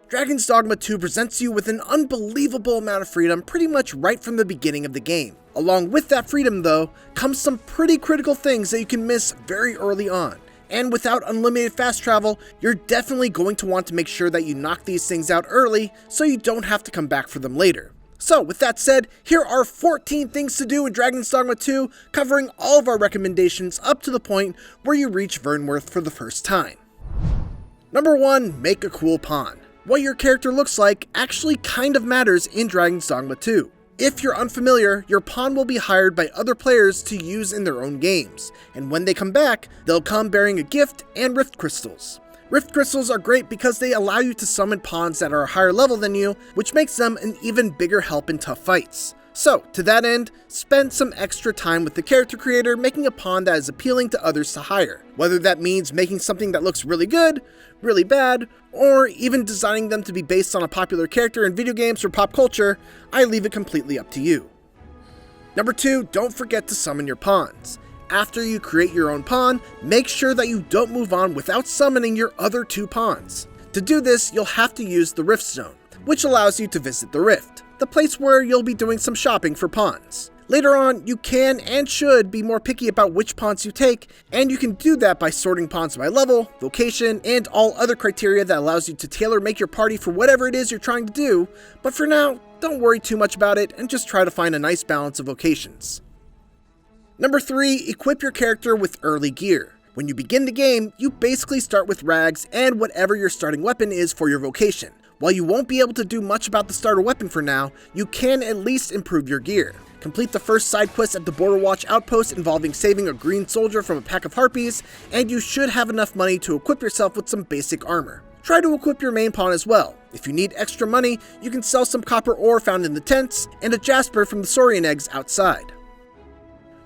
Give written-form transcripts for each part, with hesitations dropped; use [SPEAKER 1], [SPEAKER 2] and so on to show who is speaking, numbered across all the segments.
[SPEAKER 1] Dragon's Dogma 2 presents you with an unbelievable amount of freedom pretty much right from the beginning of the game. Along with that freedom though, comes some pretty critical things that you can miss very early on. And without unlimited fast travel, you're definitely going to want to make sure that you knock these things out early so you don't have to come back for them later. So with that said, here are 14 things to do in Dragon's Dogma 2, covering all of our recommendations up to the point where you reach Burnworth for the first time. Number 1, make a cool pawn. What your character looks like actually kind of matters in Dragon's Dogma 2. If you're unfamiliar, your pawn will be hired by other players to use in their own games, and when they come back, they'll come bearing a gift and rift crystals. Rift crystals are great because they allow you to summon pawns that are a higher level than you, which makes them an even bigger help in tough fights. So, to that end, spend some extra time with the character creator making a pawn that is appealing to others to hire. Whether that means making something that looks really good, really bad, or even designing them to be based on a popular character in video games or pop culture, I leave it completely up to you. Number 2, don't forget to summon your pawns. After you create your own pawn, make sure that you don't move on without summoning your other 2 pawns. To do this, you'll have to use the Rift Zone, which allows you to visit the Rift, the place where you'll be doing some shopping for pawns. Later on, you can and should be more picky about which pawns you take, and you can do that by sorting pawns by level, vocation, and all other criteria that allows you to tailor-make your party for whatever it is you're trying to do, but for now, don't worry too much about it and just try to find a nice balance of vocations. Number 3, equip your character with early gear. When you begin the game, you basically start with rags and whatever your starting weapon is for your vocation. While you won't be able to do much about the starter weapon for now, you can at least improve your gear. Complete the first side quest at the Border Watch outpost involving saving a green soldier from a pack of harpies, and you should have enough money to equip yourself with some basic armor. Try to equip your main pawn as well. If you need extra money, you can sell some copper ore found in the tents, and a jasper from the Saurian eggs outside.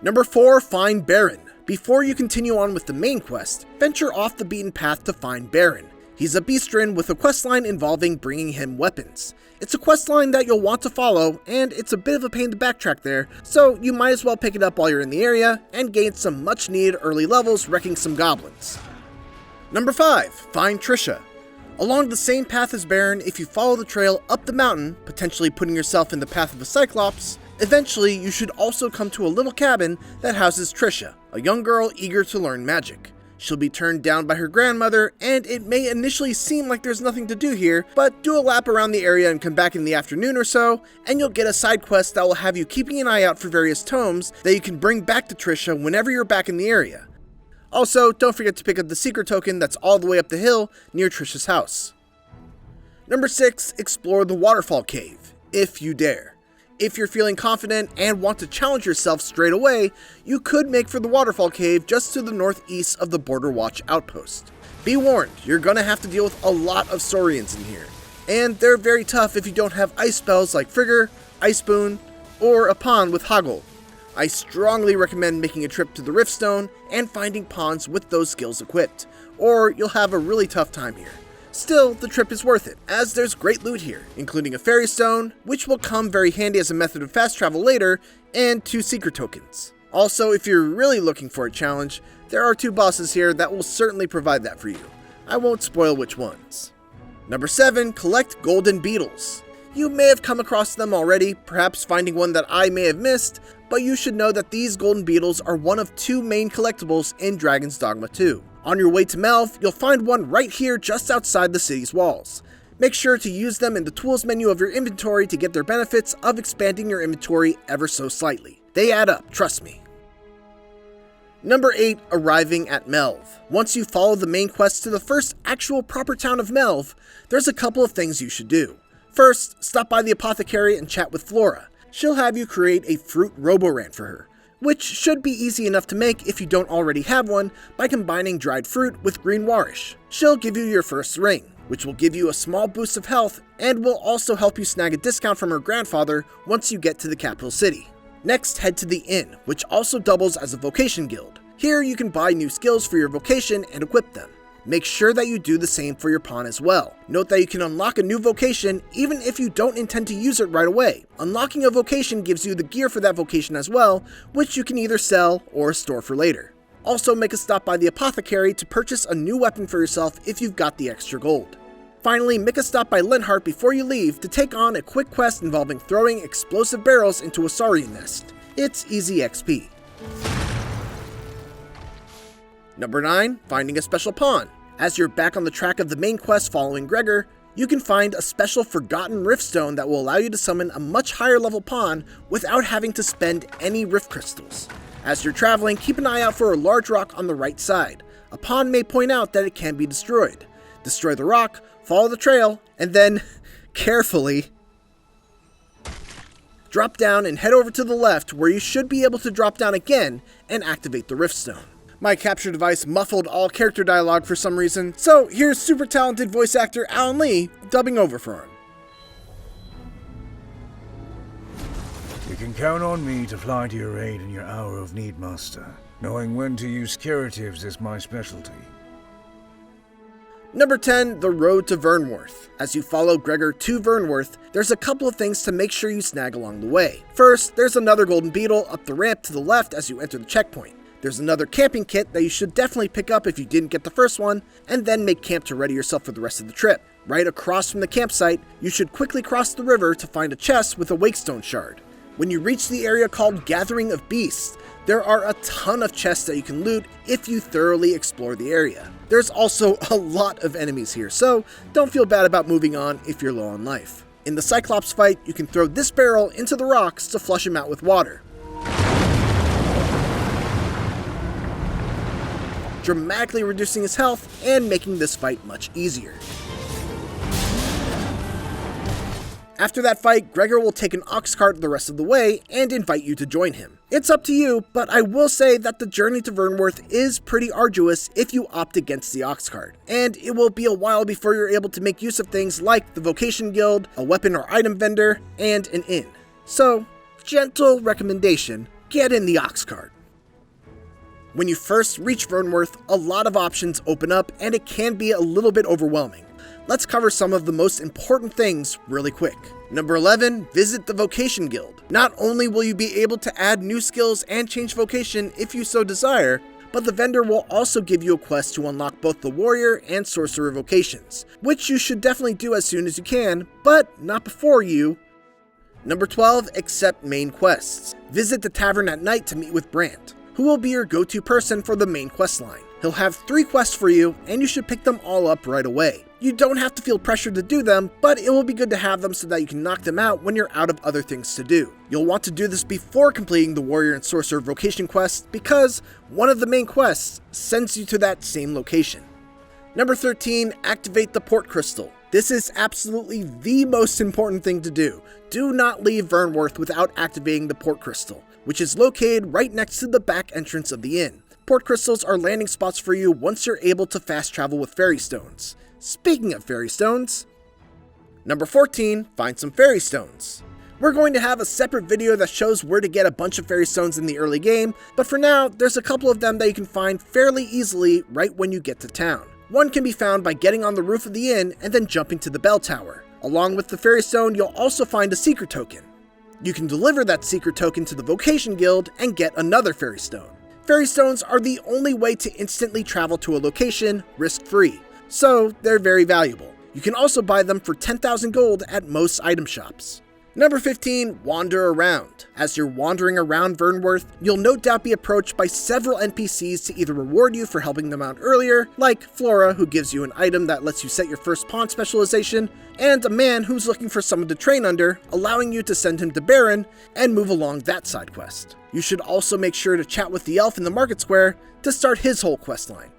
[SPEAKER 1] Number 4, find Baron. Before you continue on with the main quest, venture off the beaten path to find Baron. He's a beastren with a questline involving bringing him weapons. It's a questline that you'll want to follow, and it's a bit of a pain to backtrack there, so you might as well pick it up while you're in the area and gain some much needed early levels wrecking some goblins. Number 5, find Trisha. Along the same path as Baron, if you follow the trail up the mountain, potentially putting yourself in the path of a Cyclops, eventually you should also come to a little cabin that houses Trisha, a young girl eager to learn magic. She'll be turned down by her grandmother, and it may initially seem like there's nothing to do here, but do a lap around the area and come back in the afternoon or so, and you'll get a side quest that will have you keeping an eye out for various tomes that you can bring back to Trisha whenever you're back in the area. Also, don't forget to pick up the secret token that's all the way up the hill near Trisha's house. Number 6, explore the Waterfall cave, if you dare. If you're feeling confident and want to challenge yourself straight away, you could make for the Waterfall cave just to the northeast of the Border Watch outpost. Be warned, you're gonna have to deal with a lot of Saurians in here, and they're very tough if you don't have ice spells like Frigger, Ice Boon, or a pawn with Hoggle. I strongly recommend making a trip to the Riftstone and finding pawns with those skills equipped, or you'll have a really tough time here. Still, the trip is worth it, as there's great loot here, including a fairy stone, which will come very handy as a method of fast travel later, and 2 secret tokens. Also, if you're really looking for a challenge, there are 2 bosses here that will certainly provide that for you. I won't spoil which ones. Number 7, collect golden beetles. You may have come across them already, perhaps finding one that I may have missed, but you should know that these golden beetles are one of 2 main collectibles in Dragon's Dogma 2. On your way to Melv, you'll find one right here just outside the city's walls. Make sure to use them in the tools menu of your inventory to get their benefits of expanding your inventory ever so slightly. They add up, trust me. Number 8, arriving at Melv. Once you follow the main quest to the first actual proper town of Melv, there's a couple of things you should do. First, stop by the apothecary and chat with Flora. She'll have you create a fruit roborant for her, which should be easy enough to make if you don't already have one by combining dried fruit with green warish. She'll give you your first ring, which will give you a small boost of health and will also help you snag a discount from her grandfather once you get to the capital city. Next, head to the inn, which also doubles as a vocation guild. Here you can buy new skills for your vocation and equip them. Make sure that you do the same for your pawn as well. Note that you can unlock a new vocation even if you don't intend to use it right away. Unlocking a vocation gives you the gear for that vocation as well, which you can either sell or store for later. Also make a stop by the apothecary to purchase a new weapon for yourself if you've got the extra gold. Finally, make a stop by Linhart before you leave to take on a quick quest involving throwing explosive barrels into a saurian nest. It's easy XP. Number 9. Finding a special pawn. As you're back on the track of the main quest following Gregor, you can find a special forgotten rift stone that will allow you to summon a much higher level pawn without having to spend any rift crystals. As you're traveling, keep an eye out for a large rock on the right side. A pawn may point out that it can be destroyed. Destroy the rock, follow the trail, and then, carefully, drop down and head over to the left where you should be able to drop down again and activate the rift stone. My capture device muffled all character dialogue for some reason, so here's super talented voice actor Alan Lee dubbing over for him.
[SPEAKER 2] You can count on me to fly to your aid in your hour of need, Master. Knowing when to use curatives is my specialty.
[SPEAKER 1] Number 10. The Road to Burnworth. As you follow Gregor to Burnworth, there's a couple of things to make sure you snag along the way. First, there's another golden beetle up the ramp to the left as you enter the checkpoint. There's another camping kit that you should definitely pick up if you didn't get the first one, and then make camp to ready yourself for the rest of the trip. Right across from the campsite, you should quickly cross the river to find a chest with a wakestone shard. When you reach the area called Gathering of Beasts, there are a ton of chests that you can loot if you thoroughly explore the area. There's also a lot of enemies here, so don't feel bad about moving on if you're low on life. In the Cyclops fight, you can throw this barrel into the rocks to flush him out with water, dramatically reducing his health and making this fight much easier. After that fight, Gregor will take an ox cart the rest of the way and invite you to join him. It's up to you, but I will say that the journey to Burnworth is pretty arduous if you opt against the ox cart, and it will be a while before you're able to make use of things like the Vocation Guild, a weapon or item vendor, and an inn. So, gentle recommendation, get in the ox cart. When you first reach Burnworth, a lot of options open up and it can be a little bit overwhelming. Let's cover some of the most important things really quick. Number 11, visit the Vocation Guild. Not only will you be able to add new skills and change vocation if you so desire, but the vendor will also give you a quest to unlock both the warrior and sorcerer vocations, which you should definitely do as soon as you can, but not before you. Number 12, accept main quests. Visit the tavern at night to meet with Brant, who will be your go-to person for the main quest line. He'll have 3 quests for you, and you should pick them all up right away. You don't have to feel pressured to do them, but it will be good to have them so that you can knock them out when you're out of other things to do. You'll want to do this before completing the warrior and sorcerer vocation quest, because one of the main quests sends you to that same location. Number 13, activate the port crystal. This is absolutely the most important thing to do. Do not leave Burnworth without activating the port crystal, which is located right next to the back entrance of the inn. Port crystals are landing spots for you once you're able to fast travel with fairy stones. Speaking of fairy stones, number 14, find some fairy stones. We're going to have a separate video that shows where to get a bunch of fairy stones in the early game, but for now, there's a couple of them that you can find fairly easily right when you get to town. One can be found by getting on the roof of the inn and then jumping to the bell tower. Along with the fairy stone, you'll also find a secret token. You can deliver that secret token to the Vocation Guild and get another fairy stone. Fairy stones are the only way to instantly travel to a location risk-free, so they're very valuable. You can also buy them for 10,000 gold at most item shops. Number 15, wander around. As you're wandering around Burnworth, you'll no doubt be approached by several NPCs to either reward you for helping them out earlier, like Flora, who gives you an item that lets you set your first pawn specialization, and a man who's looking for someone to train under, allowing you to send him to Baron and move along that side quest. You should also make sure to chat with the elf in the market square to start his whole quest line.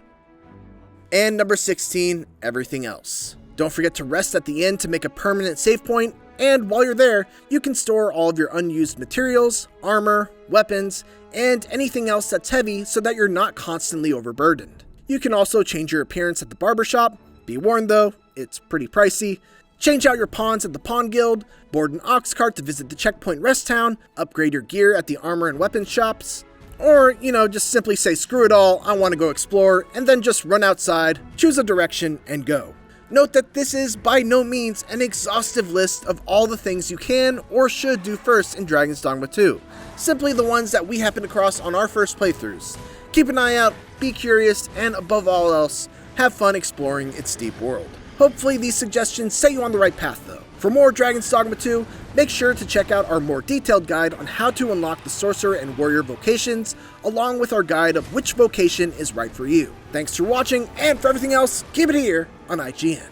[SPEAKER 1] And number 16, everything else. Don't forget to rest at the inn to make a permanent save point, and while you're there, you can store all of your unused materials, armor, weapons, and anything else that's heavy so that you're not constantly overburdened. You can also change your appearance at the barbershop. Be warned though, it's pretty pricey. Change out your pawns at the Pawn Guild, board an ox cart to visit the checkpoint rest town, upgrade your gear at the armor and weapons shops, or, just simply say screw it all, I want to go explore, and then just run outside, choose a direction, and go. Note that this is by no means an exhaustive list of all the things you can or should do first in Dragon's Dogma 2, simply the ones that we happened across on our first playthroughs. Keep an eye out, be curious, and above all else, have fun exploring its deep world. Hopefully these suggestions set you on the right path though. For more Dragon's Dogma 2, make sure to check out our more detailed guide on how to unlock the Sorcerer and Warrior vocations, along with our guide of which vocation is right for you. Thanks for watching, and for everything else, keep it here on IGN.